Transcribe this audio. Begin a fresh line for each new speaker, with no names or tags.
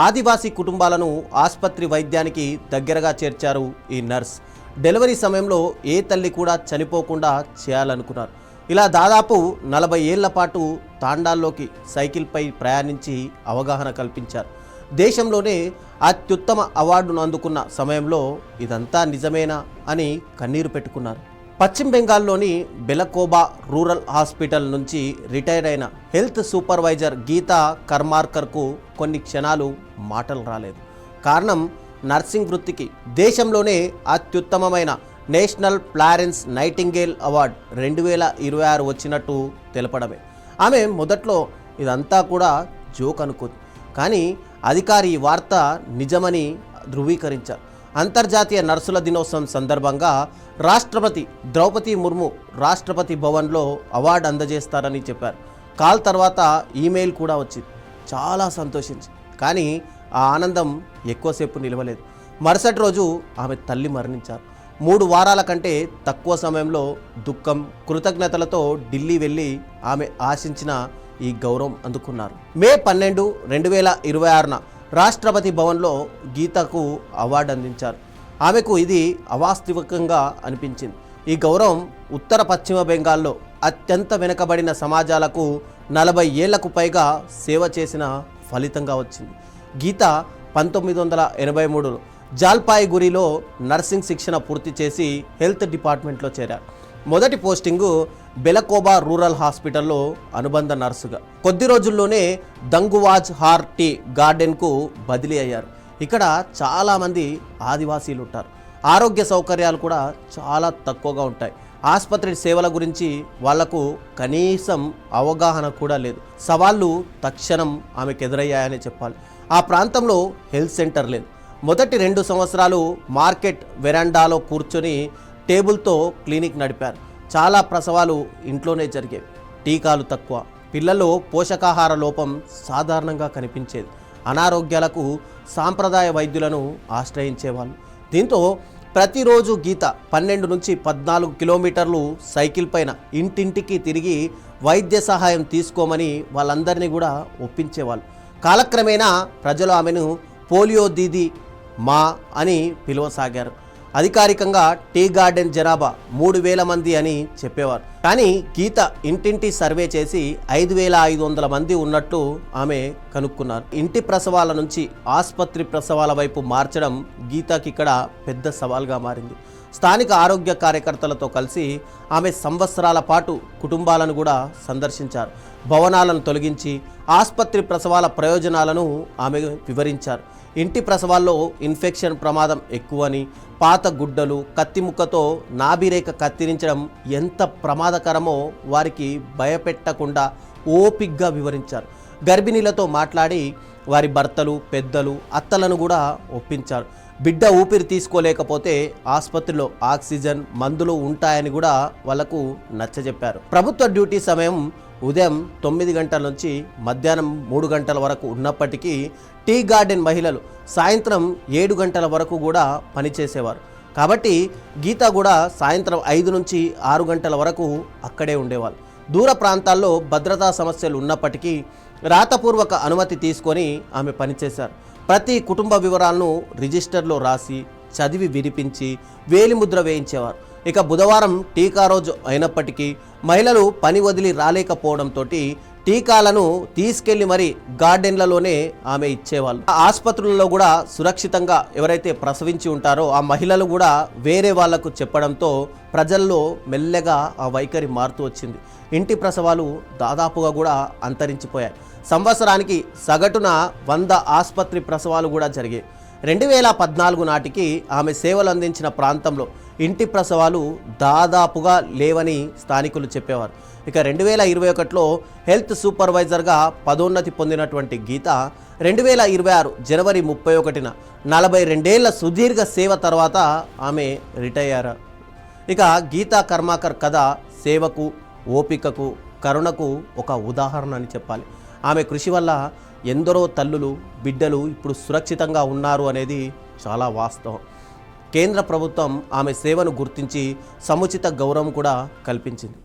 ఆదివాసీ కుటుంబాలను ఆసుపత్రి వైద్యానికి దగ్గరగా చేర్చారు ఈ నర్స్. డెలివరీ సమయంలో ఏ తల్లి కూడా చనిపోకుండా చేయాలనుకున్నారు. ఇలా దాదాపు 40 ఏళ్ల పాటు తాండాల్లోకి సైకిల్పై ప్రయాణించి అవగాహన కల్పించారు. దేశంలోనే అత్యుత్తమ అవార్డును అందుకున్న సమయంలో ఇదంతా నిజమేనా అని కన్నీరు పెట్టుకున్నారు. పశ్చిమ బెంగాల్లోని బెలకోబా రూరల్ హాస్పిటల్ నుంచి రిటైర్ అయిన హెల్త్ సూపర్వైజర్ గీతా కర్మార్కర్కు కొన్ని క్షణాలు మాటలు రాలేదు. కారణం నర్సింగ్ వృత్తికి దేశంలోనే అత్యుత్తమమైన నేషనల్ ఫ్లారెన్స్ నైటింగేల్ అవార్డు 2026 వచ్చినట్టు తెలపడమే. ఆమె మొదట్లో ఇదంతా కూడా జోక్ అనుకుంది, కానీ అధికారి ఈ వార్త నిజమని ధృవీకరించారు. అంతర్జాతీయ నర్సుల దినోత్సవం సందర్భంగా రాష్ట్రపతి ద్రౌపది ముర్ము రాష్ట్రపతి భవన్లో అవార్డు అందజేస్తారని చెప్పారు. కాల్ తర్వాత ఈమెయిల్ కూడా వచ్చింది. చాలా సంతోషించి, కానీ ఆ ఆనందం ఎక్కువసేపు నిలవలేదు. మరుసటి రోజు ఆమె తల్లి మరణించారు. 3 వారాల కంటే తక్కువ సమయంలో దుఃఖం, కృతజ్ఞతలతో ఢిల్లీ వెళ్ళి ఆమె ఆశించిన ఈ గౌరవం అందుకున్నారు. మే 12, 2026న రాష్ట్రపతి భవన్లో గీతకు అవార్డు అందించారు. ఆమెకు ఇది అవాస్తవికంగా అనిపించింది. ఈ గౌరవం ఉత్తర పశ్చిమ బెంగాల్లో అత్యంత వెనుకబడిన సమాజాలకు 40 ఏళ్లకు పైగా సేవ చేసిన ఫలితంగా వచ్చింది. గీత 1983లో జాల్పాయిగురిలో నర్సింగ్ శిక్షణ పూర్తి చేసి హెల్త్ డిపార్ట్మెంట్లో చేరారు. మొదటి పోస్టింగు బెలకోబా రూరల్ హాస్పిటల్లో అనుబంధ నర్సుగా. కొద్ది రోజుల్లోనే దంగువాజ్ హార్ టీ గార్డెన్కు బదిలీ అయ్యారు. ఇక్కడ చాలామంది ఆదివాసీలు ఉంటారు. ఆరోగ్య సౌకర్యాలు కూడా చాలా తక్కువగా ఉంటాయి. ఆసుపత్రి సేవల గురించి వాళ్లకు కనీసం అవగాహన కూడా లేదు. సవాళ్ళు తక్షణం ఆమెకు ఎదురయ్యాయని చెప్పాలి. ఆ ప్రాంతంలో హెల్త్ సెంటర్ లేదు. మొదటి 2 సంవత్సరాలు మార్కెట్ వెరాండాలో కూర్చొని టేబుల్తో క్లినిక్ నడిపారు. చాలా ప్రసవాలు ఇంట్లోనే జరిగేవి. టీకాలు తక్కువ, పిల్లల్లో పోషకాహార లోపం సాధారణంగా కనిపించేది. అనారోగ్యాలకు సాంప్రదాయ వైద్యులను ఆశ్రయించేవాళ్ళు. దీంతో ప్రతిరోజు గీత 12 నుంచి 14 కిలోమీటర్లు సైకిల్ పైన ఇంటింటికి తిరిగి వైద్య సహాయం తీసుకోమని వాళ్ళందరినీ కూడా ఒప్పించేవాళ్ళు. కాలక్రమేణా ప్రజలు ఆమెను పోలియో దీది మా అని పిలువసాగారు. అధికారికంగా టీ గార్డెన్ జనాభా 3000 మంది అని చెప్పేవారు. కానీ గీత ఇంటింటి సర్వే చేసి 5500 మంది ఉన్నట్టు ఆమె కనుక్కున్నారు. ఇంటి ప్రసవాల నుంచి ఆసుపత్రి ప్రసవాల వైపు మార్చడం గీతకి ఇక్కడ పెద్ద సవాల్గా మారింది. స్థానిక ఆరోగ్య కార్యకర్తలతో కలిసి ఆమె సంవత్సరాల పాటు కుటుంబాలను కూడా సందర్శించారు. భవనాలను తొలగించి ఆసుపత్రి ప్రసవాల ప్రయోజనాలను ఆమె వివరించారు. ఇంటి ప్రసవాల్లో ఇన్ఫెక్షన్ ప్రమాదం ఎక్కువని, పాత గుడ్డలు, కత్తిముక్కతో నాభిరేఖ కత్తిరించడం ఎంత ప్రమాదకరమో వారికి భయపెట్టకుండా ఓపిగ్గా వివరించారు. గర్భిణీలతో మాట్లాడి వారి భర్తలు, పెద్దలు, అత్తలను కూడా ఒప్పించారు. బిడ్డ ఊపిరి తీసుకోలేకపోతే ఆసుపత్రిలో ఆక్సిజన్, మందులు ఉంటాయని కూడా వాళ్లకు నచ్చజెప్పారు. ప్రభుత్వ డ్యూటీ సమయం ఉదయం 9 గంటల నుంచి మధ్యాహ్నం 3 గంటల వరకు ఉన్నప్పటికీ టీ గార్డెన్ మహిళలు సాయంత్రం 7 గంటల వరకు కూడా పనిచేసేవారు. కాబట్టి గీత కూడా సాయంత్రం 5 నుంచి 6 గంటల వరకు అక్కడే ఉండేవాళ్ళు. దూర ప్రాంతాల్లో భద్రతా సమస్యలు ఉన్నప్పటికీ రాతపూర్వక అనుమతి తీసుకొని ఆమె పనిచేశారు. ప్రతి కుటుంబ వివరాలను రిజిస్టర్లో రాసి చదివి వినిపించి వేలిముద్ర వేయించేవారు. ఇక బుధవారం టీకా రోజు అయినప్పటికీ మహిళలు పని వదిలి రాలేకపోవడంతో టీకాలను తీసుకెళ్లి మరి గార్డెన్లలోనే ఆమె ఇచ్చేవాళ్ళు. ఆసుపత్రులలో కూడా సురక్షితంగా ఎవరైతే ప్రసవించి ఉంటారో ఆ మహిళలు కూడా వేరే వాళ్లకు చెప్పడంతో ప్రజల్లో మెల్లగా ఆ వైఖరి మారుతూ వచ్చింది. ఇంటి ప్రసవాలు దాదాపుగా కూడా అంతరించిపోయాయి. సంవత్సరానికి సగటున 100 ఆసుపత్రి ప్రసవాలు కూడా జరిగాయి. 2014 నాటికి ఆమె సేవలు అందించిన ప్రాంతంలో ఇంటి ప్రసవాలు దాదాపుగా లేవని స్థానికులు చెప్పేవారు. ఇక 2021లో హెల్త్ సూపర్వైజర్గా పదోన్నతి పొందినటువంటి గీత 2026 జనవరి 31న 42 ఏళ్ల సుదీర్ఘ సేవ తర్వాత ఆమె రిటైర్ అయ్యారు. ఇక గీతా కర్మాకర్ కథ సేవకు, ఓపికకు, కరుణకు ఒక ఉదాహరణ అని చెప్పాలి. ఆమె కృషి వల్ల ఎందరో తల్లులు, బిడ్డలు ఇప్పుడు సురక్షితంగా ఉన్నారు అనేది చాలా వాస్తవం. కేంద్ర ప్రభుత్వం ఆమె సేవను గుర్తించి సముచిత గౌరవం కూడా కల్పించింది.